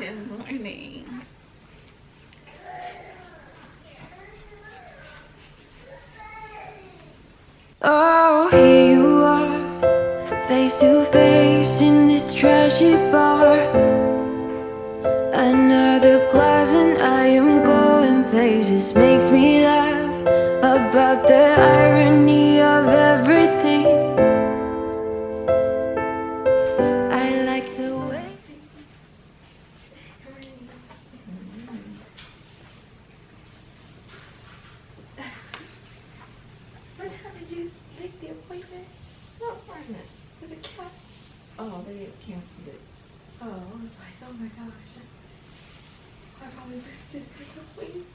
Good morning. Oh, here you are, face to face in this trashy bar. Another glass and I am going places. Makes me laugh about the irony of everything. I like the way. What time did you make the appointment? What appointment? With the cats? Oh, they had canceled it. Oh, I was like, oh my gosh. I probably missed it for a week.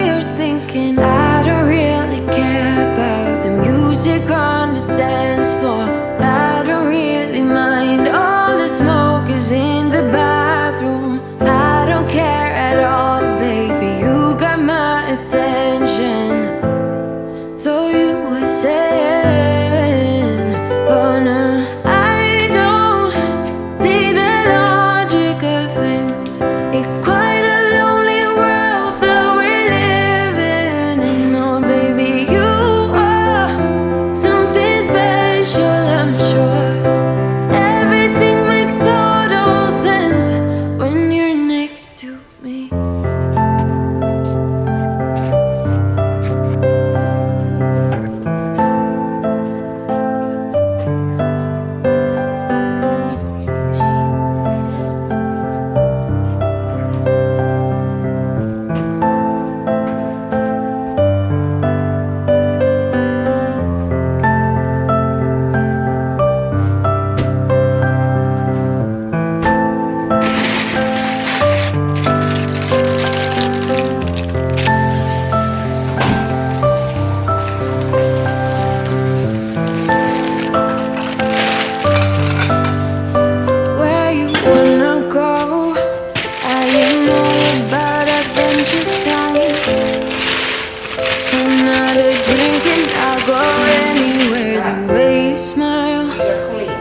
You're thinking I don't really care about the music on the dance floor. I don't really mind all the smoke is in the bathroom. I don't care at all, baby. You got my attention. So you were saying, oh no, I don't see the logic of things. It's quite a lonely world that we're living in. Oh baby, you are something special, I'm sure. Everything makes total sense when you're next to me. Where you wanna go? I am all about adventure time. I'm not a drink and I'll go anywhere. The way you smile,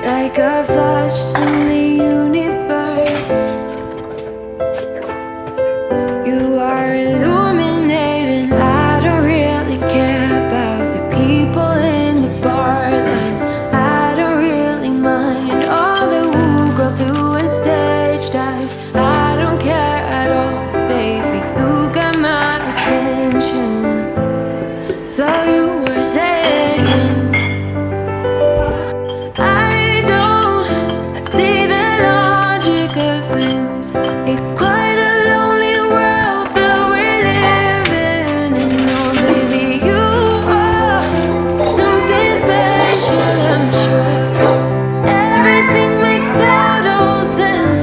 like a flash in the universe. You are illuminating. I don't really care about the people in the bar line. I don't really mind all the woo goes through and stage dives. I don't care at all, baby. You got my attention. So you were saying, I don't see the logic of things. It's quite a lonely world that we're living in. Oh baby, you are something special, I'm sure. Everything makes total sense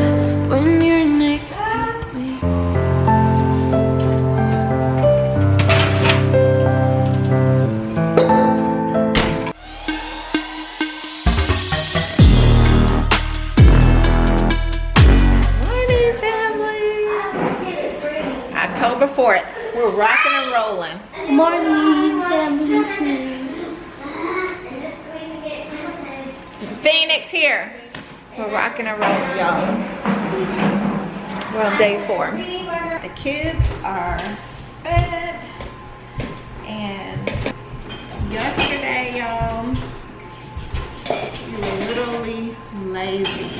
when you're next to me. Morning, family. October 4th. We're rocking and rolling. Morning, family too. Phoenix here. We're rocking and rolling, y'all. We're on day 4. The kids are fed. And yesterday, y'all, we were literally lazy.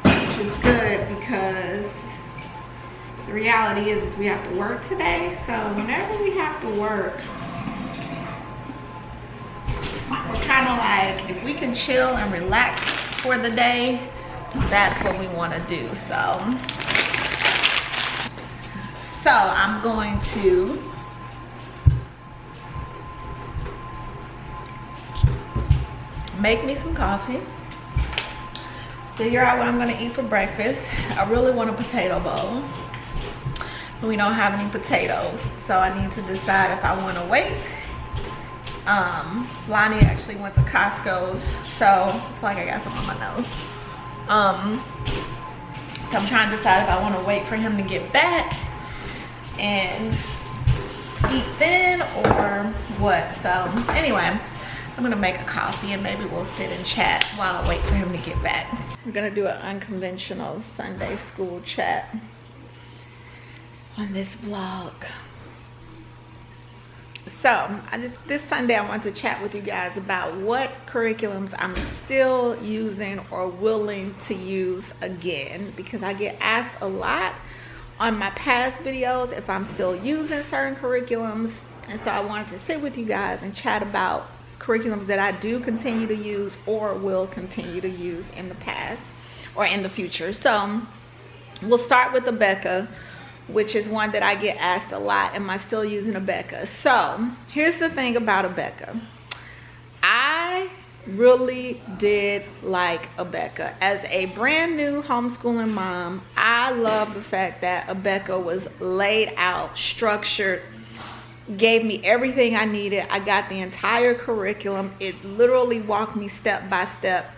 Which is good because the reality is we have to work today. So whenever we have to work, we're kind of like, if we can chill and relax for the day, that's what we want to do. So I'm going to make me some coffee, figure out what I'm going to eat for breakfast. I really want a potato bowl, but we don't have any potatoes, so I need to decide if I want to wait. Lonnie actually went to Costco's, so I feel like I got some on my nose. So I'm trying to decide if I want to wait for him to get back and eat then or what. So anyway, I'm gonna make a coffee and maybe we'll sit and chat while I wait for him to get back. We're gonna do an unconventional Sunday school chat on this vlog. So this Sunday I want to chat with you guys about what curriculums I'm still using or willing to use again, because I get asked a lot on my past videos if I'm still using certain curriculums. And so I wanted to sit with you guys and chat about curriculums that I do continue to use or will continue to use in the past or in the future. So we'll start with Abeka, which is one that I get asked a lot. Am I still using Abeka? So here's the thing about Abeka. I really did like Abeka. As a brand new homeschooling mom, I love the fact that Abeka was laid out, structured, gave me everything I needed. I got the entire curriculum. It literally walked me step by step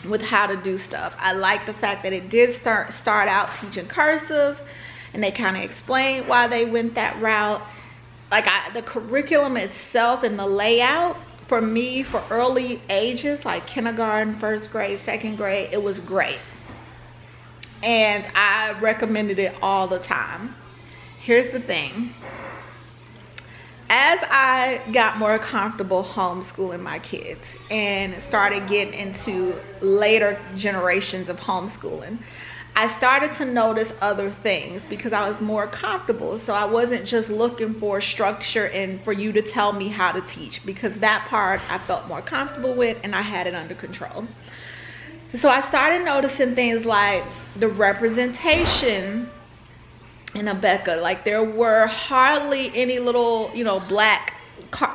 with how to do stuff. I like the fact that it did start out teaching cursive, and they kind of explained why they went that route. Like the curriculum itself and the layout for me for early ages, like kindergarten, first grade, second grade, it was great. And I recommended it all the time. Here's the thing. As I got more comfortable homeschooling my kids and started getting into later generations of homeschooling, I started to notice other things because I was more comfortable. So I wasn't just looking for structure and for you to tell me how to teach, because that part I felt more comfortable with and I had it under control. So I started noticing things like the representation in Abeka. Like there were hardly any little, black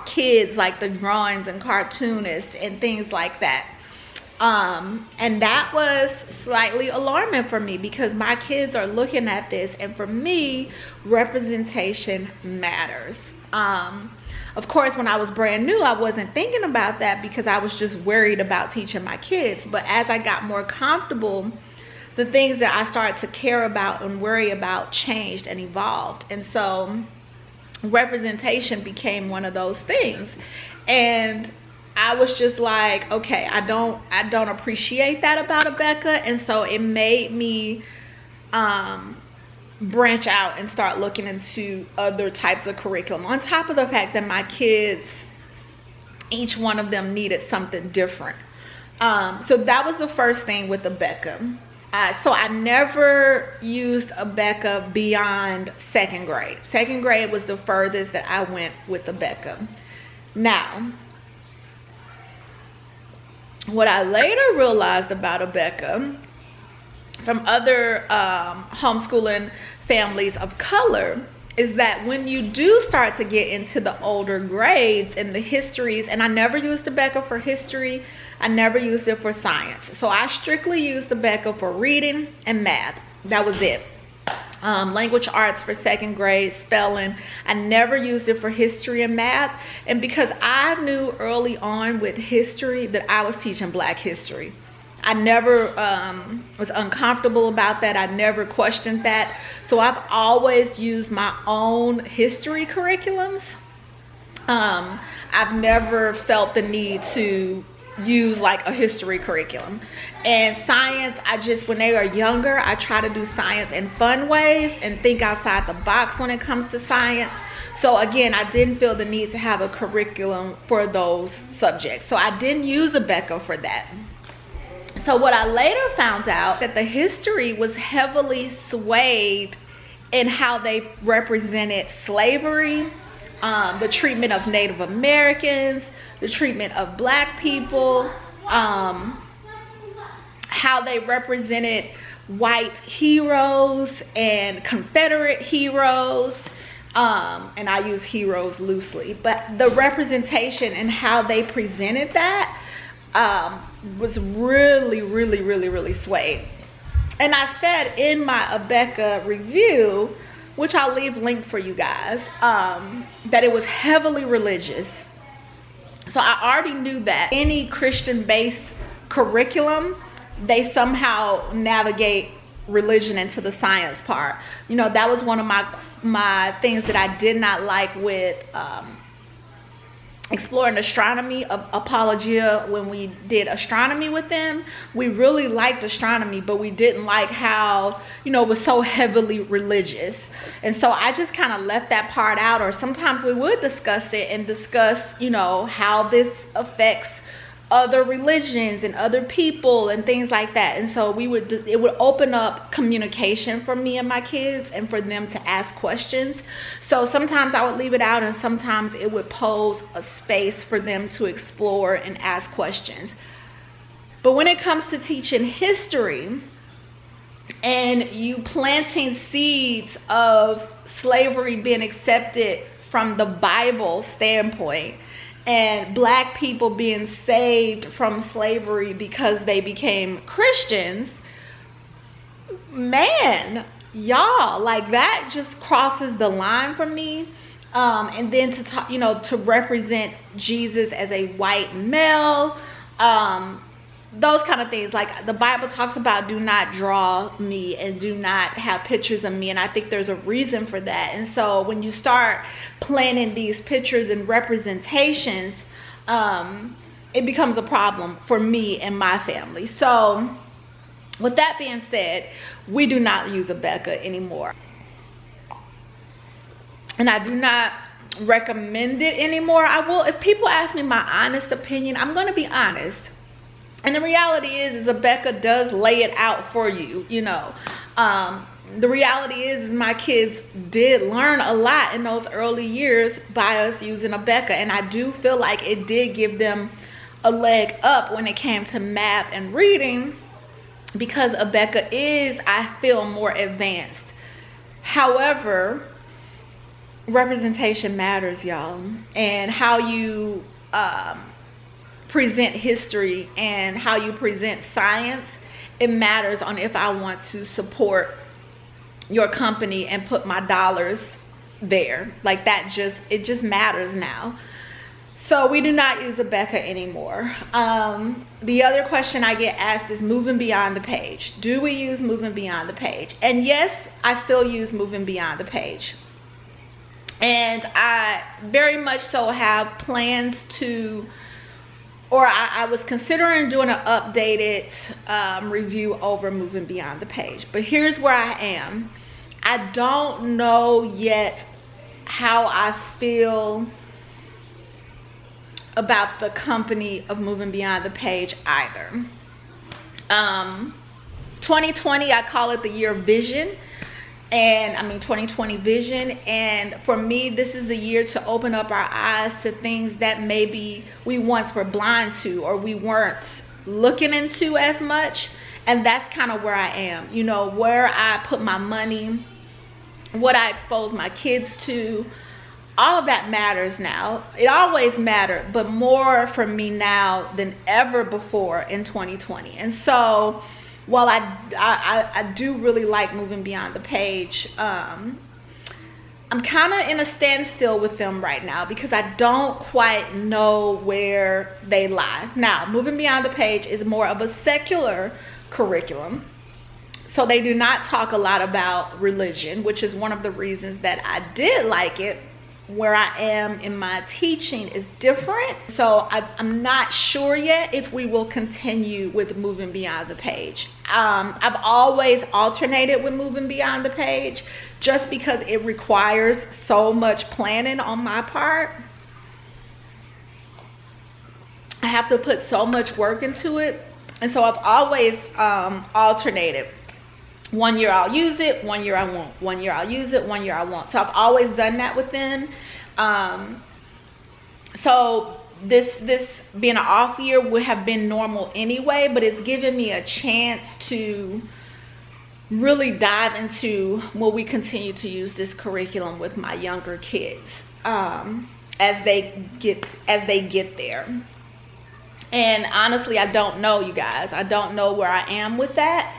kids, like the drawings and cartoonists and things like that. And that was slightly alarming for me because my kids are looking at this, and for me, representation matters. Of course, when I was brand new, I wasn't thinking about that because I was just worried about teaching my kids. But as I got more comfortable, the things that I started to care about and worry about changed and evolved. And so representation became one of those things. And I was just like, okay, I don't appreciate that about Abeka. And so it made me branch out and start looking into other types of curriculum, on top of the fact that my kids, each one of them needed something different. So that was the first thing with Abeka. So I never used Abeka beyond second grade. Second grade was the furthest that I went with Abeka. Now, what I later realized about Abeka from other homeschooling families of color is that when you do start to get into the older grades and the histories, and I never used Abeka for history, I never used it for science. So I strictly used Abeka for reading and math. That was it. Language arts for second grade, spelling. I never used it for history and math. And because I knew early on with history that I was teaching Black history, I never was uncomfortable about that. I never questioned that. So I've always used my own history curriculums. I've never felt the need to use like a history curriculum. And science, when they are younger, I try to do science in fun ways and think outside the box when it comes to science. So again, I didn't feel the need to have a curriculum for those subjects. So I didn't use Abeka for that. So what I later found out, that the history was heavily swayed in how they represented slavery, the treatment of Native Americans, the treatment of Black people, how they represented white heroes and Confederate heroes, and I use heroes loosely, but the representation and how they presented that was really swayed. And I said in my Abeka review, which I'll leave linked for you guys, that it was heavily religious. So I already knew that any Christian-based curriculum, they somehow navigate religion into the science part. That was one of my things that I did not like with exploring astronomy, apologia, when we did astronomy with them, we really liked astronomy, but we didn't like how, you know, it was so heavily religious. And so I just kind of left that part out, or sometimes we would discuss it and discuss, you know, how this affects other religions and other people and things like that. And so it would open up communication for me and my kids, and for them to ask questions. So sometimes I would leave it out, and sometimes it would pose a space for them to explore and ask questions. But when it comes to teaching history and you planting seeds of slavery being accepted from the Bible standpoint, and Black people being saved from slavery because they became Christians, man, y'all, like, that just crosses the line for me. And then to talk, you know, to represent Jesus as a white male, those kind of things. Like, the Bible talks about, do not draw me and do not have pictures of me, and I think there's a reason for that. And so when you start planting these pictures and representations, it becomes a problem for me and my family. So with that being said, we do not use a Becca anymore, and I do not recommend it anymore. I will, if people ask me my honest opinion, I'm going to be honest. And the reality is a Becca does lay it out for you, you know. The reality is my kids did learn a lot in those early years by us using a Becca. And I do feel like it did give them a leg up when it came to math and reading, because a Becca is, I feel, more advanced. However, representation matters, y'all. And how you present history and how you present science, it matters on if I want to support your company and put my dollars there. Like, that it just matters now. So we do not use a Becca anymore. The other question I get asked is moving beyond the page. Do we use moving beyond the page? And yes, I still use moving beyond the page. And I very much so have plans to, or I was considering doing an updated review over moving beyond the page. But here's where I am. I don't know yet how I feel about the company of moving beyond the page either. 2020, I call it the year of vision. And I mean 2020 vision, and for me this is the year to open up our eyes to things that maybe we once were blind to, or we weren't looking into as much. And that's kind of where I am, you know, where I put my money, what I expose my kids to. All of that matters now. It always mattered, but more for me now than ever before in 2020. And so while I do really like moving beyond the page, I'm kind of in a standstill with them right now because I don't quite know where they lie. Now, moving beyond the page is more of a secular curriculum, so they do not talk a lot about religion, which is one of the reasons that I did like it. Where I am in my teaching is different. So I'm not sure yet if we will continue with moving beyond the page. I've always alternated with moving beyond the page just because it requires so much planning on my part. I have to put so much work into it. And so I've always alternated. 1 year I'll use it, 1 year I won't. 1 year I'll use it, 1 year I won't. So I've always done that with them. So this being an off year would have been normal anyway, but it's given me a chance to really dive into will we continue to use this curriculum with my younger kids as they get there. And honestly, I don't know, you guys. I don't know where I am with that.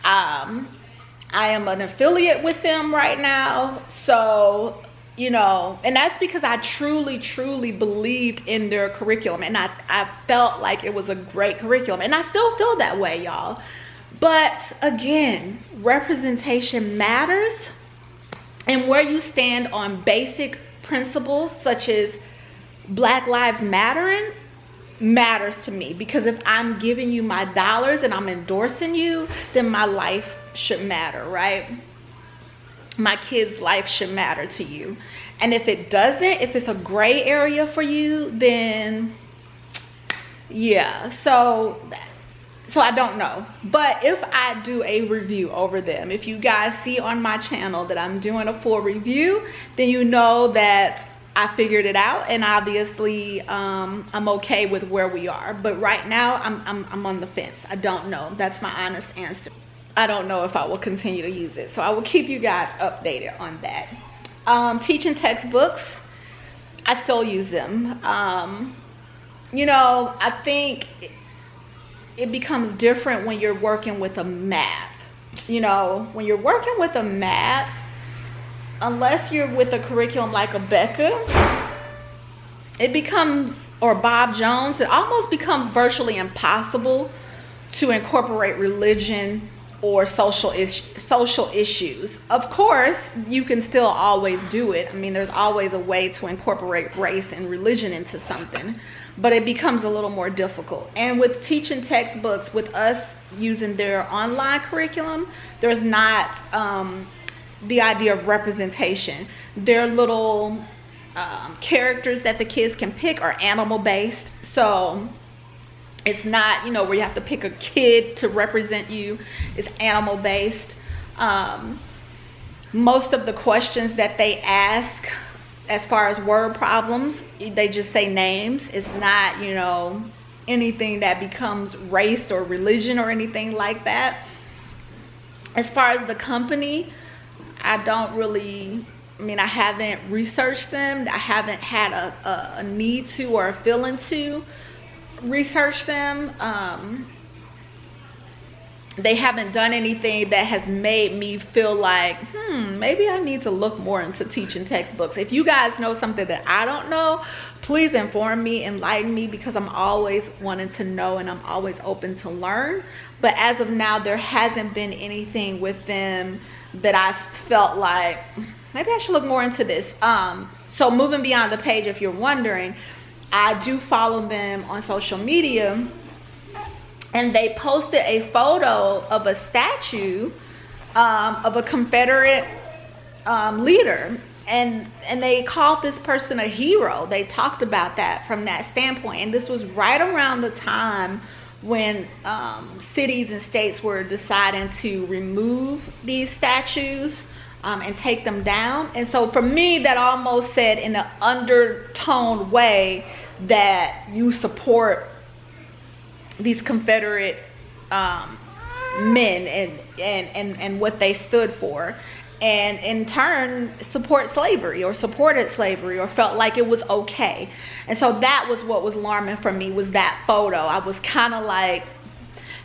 I am an affiliate with them right now, so you know, and that's because I truly believed in their curriculum, and I felt like it was a great curriculum, and I still feel that way, y'all. But again, representation matters, and where you stand on basic principles such as Black Lives matters to me, because if I'm giving you my dollars and I'm endorsing you, then my life should matter, right? My kids' life should matter to you. And if it doesn't, if it's a gray area for you, then yeah, so I don't know. But if I do a review over them, if you guys see on my channel that I'm doing a full review, then you know that I figured it out, and obviously I'm okay with where we are. But right now I'm on the fence. I don't know. That's my honest answer. I don't know if I will continue to use it, so I will keep you guys updated on that. Teaching textbooks, I still use them. You know, I think it becomes different when you're working with a math. You know, when you're working with a math, unless you're with a curriculum like a Becca, it becomes, or Bob Jones, it almost becomes virtually impossible to incorporate religion or social issues. Of course, you can still always do it. I mean, there's always a way to incorporate race and religion into something, but it becomes a little more difficult. And with teaching textbooks, with us using their online curriculum, there's not the idea of representation. Their little characters that the kids can pick are animal based, so it's not, you know, where you have to pick a kid to represent you. It's animal based. Most of the questions that they ask as far as word problems, they just say names. It's not, you know, anything that becomes race or religion or anything like that. As far as the company, I don't really, I mean, I haven't researched them. I haven't had a need to or a feeling to research them. They haven't done anything that has made me feel like, maybe I need to look more into teaching textbooks. If you guys know something that I don't know, please inform me, enlighten me, because I'm always wanting to know and I'm always open to learn. But as of now, there hasn't been anything with them that I felt like, maybe I should look more into this. So moving beyond the page, if you're wondering, I do follow them on social media, and they posted a photo of a statue of a Confederate leader, and they called this person a hero. They talked about that from that standpoint, and this was right around the time when cities and states were deciding to remove these statues and take them down. And so for me, that almost said in an undertoned way that you support these Confederate men and what they stood for, and in turn support slavery or supported slavery or felt like it was okay. And so that was what was alarming for me, was that photo. I was kind of like,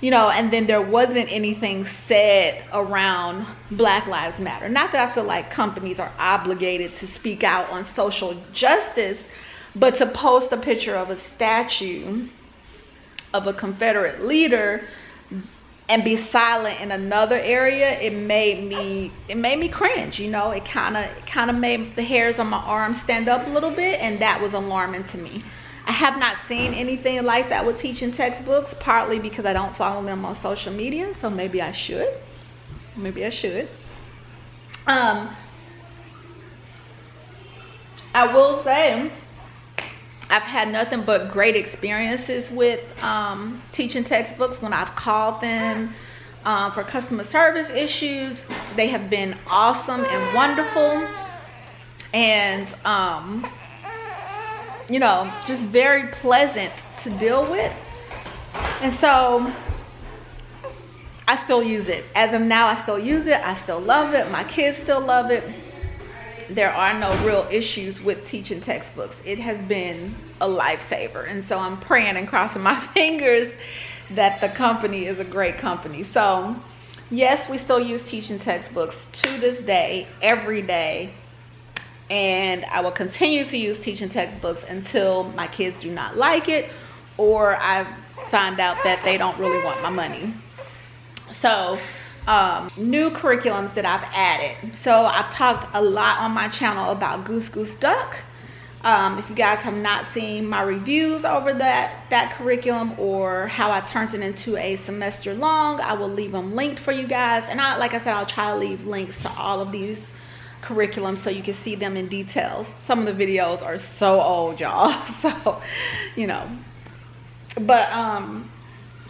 you know, and then there wasn't anything said around Black Lives Matter. Not that I feel like companies are obligated to speak out on social justice, but to post a picture of a statue of a Confederate leader and be silent in another area, it made me cringe. You know, it kind of made the hairs on my arm stand up a little bit, and that was alarming to me. I have not seen anything like that with teaching textbooks, partly because I don't follow them on social media, so maybe I should. I will say I've had nothing but great experiences with teaching textbooks. When I've called them for customer service issues, they have been awesome and wonderful, and you know, just very pleasant to deal with. And so I still use it. As of now, I still use it. I still love it. My kids still love it. There are no real issues with teaching textbooks. It has been a lifesaver. And so I'm praying and crossing my fingers that the company is a great company. So yes, we still use teaching textbooks to this day, every day. And I will continue to use teaching textbooks until my kids do not like it, or I find out that they don't really want my money. So new curriculums that I've added. So I've talked a lot on my channel about Goose Goose Duck. If you guys have not seen my reviews over that curriculum or how I turned it into a semester long, I will leave them linked for you guys. And like I said, I'll try to leave links to all of these curriculums so you can see them in details. Some of the videos are so old, y'all. So, you know, but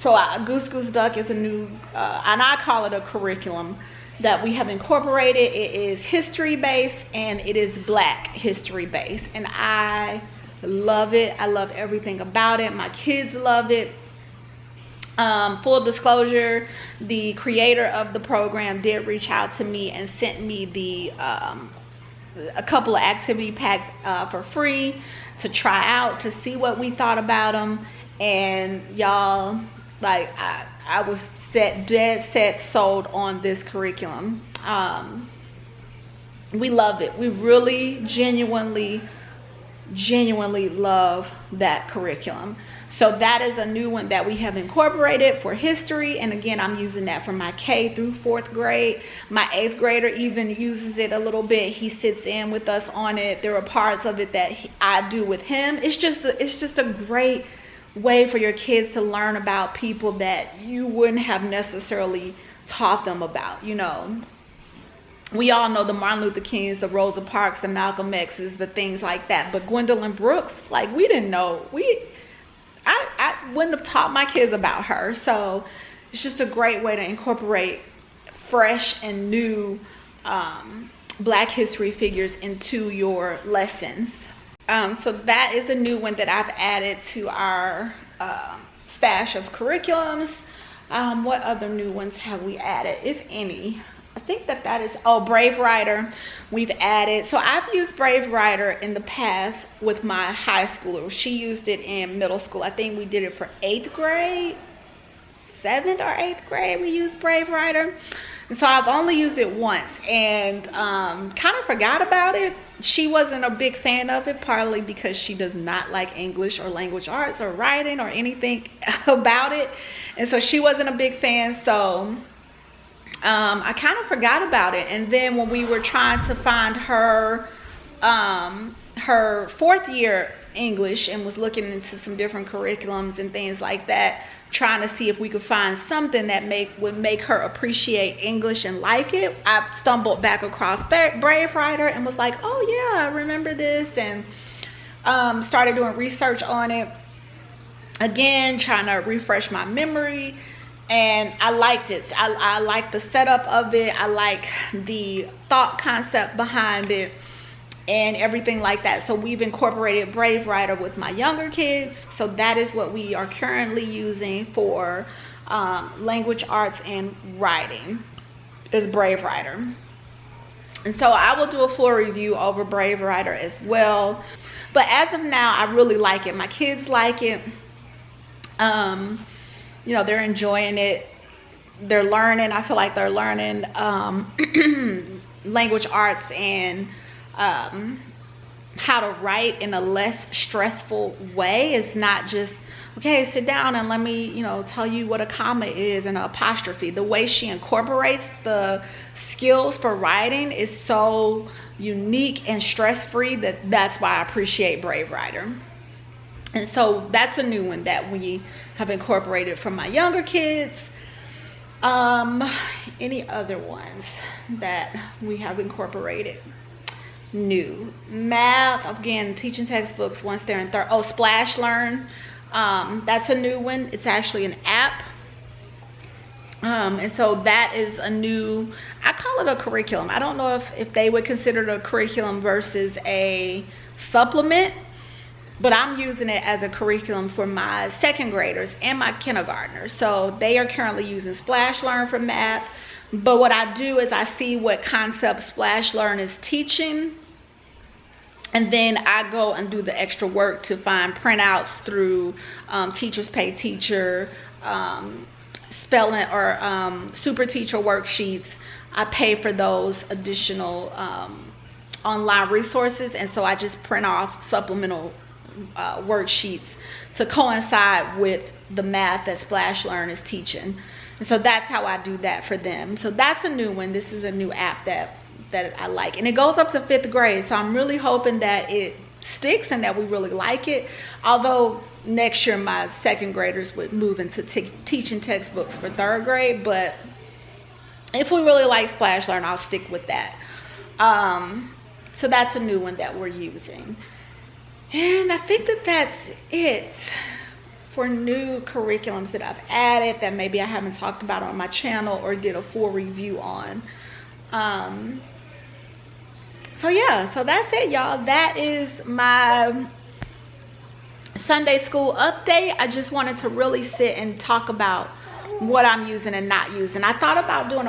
so Goose Goose Duck is a new, and I call it a curriculum that we have incorporated. It is history based and it is Black history based, and I love it. I love everything about it. My kids love it. Full disclosure, the creator of the program did reach out to me and sent me a couple of activity packs for free to try out, to see what we thought about them. And y'all, like, I was dead set sold on this curriculum. We love it. We really genuinely love that curriculum. So that is a new one that we have incorporated for history. And again, I'm using that for my K through 4th grade. My 8th grader even uses it a little bit. He sits in with us on it. There are parts of it that I do with him. It's just a great way for your kids to learn about people that you wouldn't have necessarily taught them about. You know, we all know the Martin Luther Kings, the Rosa Parks, the Malcom X's, the things like that. But Gwendolyn Brooks, like, we didn't know. I wouldn't have taught my kids about her. So it's just a great way to incorporate fresh and new Black history figures into your lessons. So that is a new one that I've added to our stash of curriculums. What other new ones have we added, if any? I think that is, Brave Writer we've added. So I've used Brave Writer in the past with my high schooler. She used it in middle school. I think we did it for 8th grade, 7th or 8th grade we used Brave Writer. And so I've only used it once and kind of forgot about it. She wasn't a big fan of it, partly because she does not like English or language arts or writing or anything about it. And so she wasn't a big fan. So I kind of forgot about it. And then when we were trying to find her her 4th year English and was looking into some different curriculums and things like that, trying to see if we could find something that would make her appreciate English and like it, I stumbled back across Brave Writer and was like, oh yeah, I remember this, and started doing research on it again, trying to refresh my memory. And I liked it. I like the setup of it. I like the thought concept behind it and everything like that. So we've incorporated Brave Writer with my younger kids. So that is what we are currently using for language arts and writing, is Brave Writer. And so I will do a full review over Brave Writer as well. But as of now, I really like it. My kids like it. You know, they're enjoying it. They're learning. I feel like they're learning language arts and how to write in a less stressful way. It's not just, okay, sit down and let me, you know, tell you what a comma is and an apostrophe. The way she incorporates the skills for writing is so unique and stress-free that's why I appreciate Brave Writer. And so that's a new one that we have incorporated from my younger kids. Any other ones that we have incorporated new? Math, again, teaching textbooks once they're in 3rd. Splash Learn. That's a new one. It's actually an app. And so that is a new, I call it a curriculum. I don't know if they would consider it a curriculum versus a supplement, but I'm using it as a curriculum for my 2nd graders and my kindergartners. So they are currently using Splash Learn for math. But what I do is I see what concept Splash Learn is teaching, and then I go and do the extra work to find printouts through Teachers Pay Teacher, spelling or super teacher worksheets. I pay for those additional online resources, and so I just print off supplemental worksheets to coincide with the math that Splash Learn is teaching. And so that's how I do that for them. So that's a new one. This is a new app that I like, and it goes up to 5th grade. So I'm really hoping that it sticks and that we really like it. Although next year my second graders would move into teaching textbooks for third grade, but if we really like Splash Learn, I'll stick with that. So that's a new one that we're using. And I think that that's it for new curriculums that I've added that maybe I haven't talked about on my channel or did a full review on. So yeah, so that's it, y'all. That is my Sunday school update. I just wanted to really sit and talk about what I'm using and not using. I thought about doing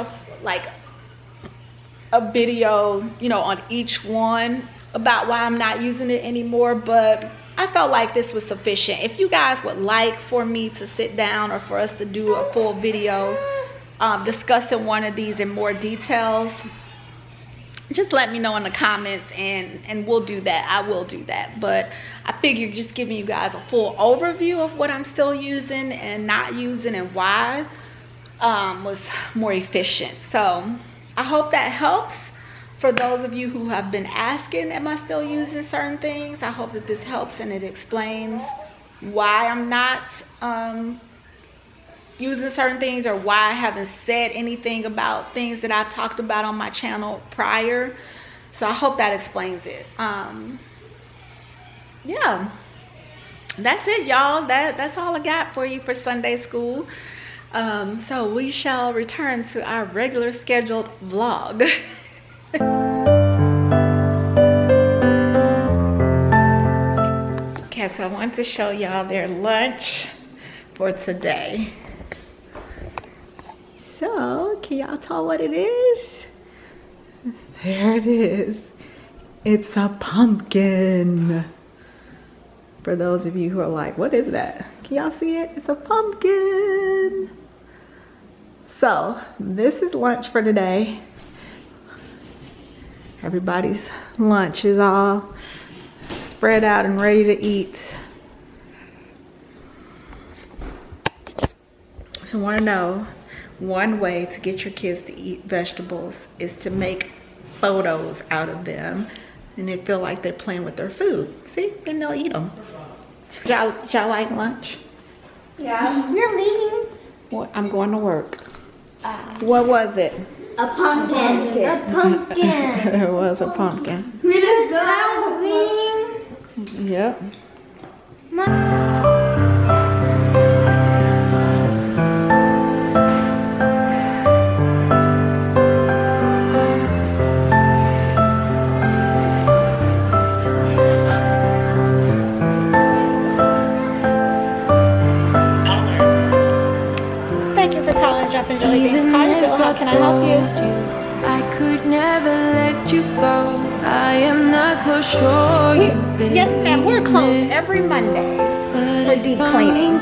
a video, you know, on each one about why I'm not using it anymore, but I felt like this was sufficient. If you guys would like for me to sit down or for us to do a full video discussing one of these in more details, just let me know in the comments and we'll do that. I will do that. But I figured just giving you guys a full overview of what I'm still using and not using and why was more efficient. So I hope that helps. For those of you who have been asking, am I still using certain things? I hope that this helps and it explains why I'm not using certain things, or why I haven't said anything about things that I've talked about on my channel prior. So I hope that explains it. Yeah, that's it, y'all. That's all I got for you for Sunday school. So we shall return to our regular scheduled vlog. Okay, so I want to show y'all their lunch for today. So, can y'all tell what it is? There it is. It's a pumpkin. For those of you who are like, what is that? Can y'all see it? It's a pumpkin. So, this is lunch for today. Everybody's lunch is all spread out and ready to eat. So I want to know, one way to get your kids to eat vegetables is to make photos out of them and they feel like they're playing with their food. See, then they'll eat them. Did y'all like lunch? Yeah. You're leaving? Well, I'm going to work. What was it? A pumpkin. A pumpkin. It was a pumpkin. We're gonna go Halloween. Yep. Thank you for calling Jumpin' Jelly Beans Carnival. How can I help you? I could never let you go. I am not so sure you believe. Yes, ma'am. We're closed every Monday for deep cleaning.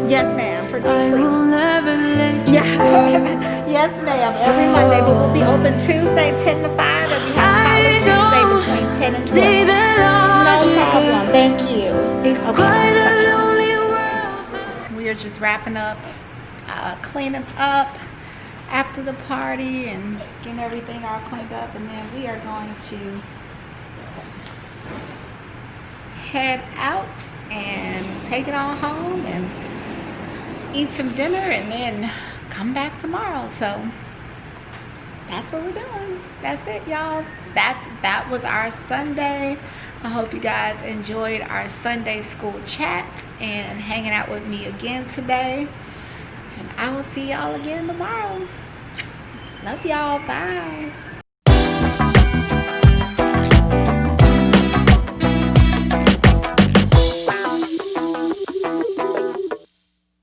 Yes, ma'am. For deep I cleaning. will never let you Yeah. Yes, ma'am. Every Monday, but we'll be open Tuesday 10 to 5, and we have college Tuesday between 10 and 12. see the No logic problem. of Thank things. you. It's Okay. quite a lonely world. We are just wrapping up, cleaning up after the party and getting everything all cleaned up, and then we are going to head out and take it all home and eat some dinner and then come back tomorrow. So that's what we're doing. That's it, y'all. That was our Sunday. I hope you guys enjoyed our Sunday school chat and hanging out with me again today. And I will see y'all again tomorrow. Love y'all. Bye.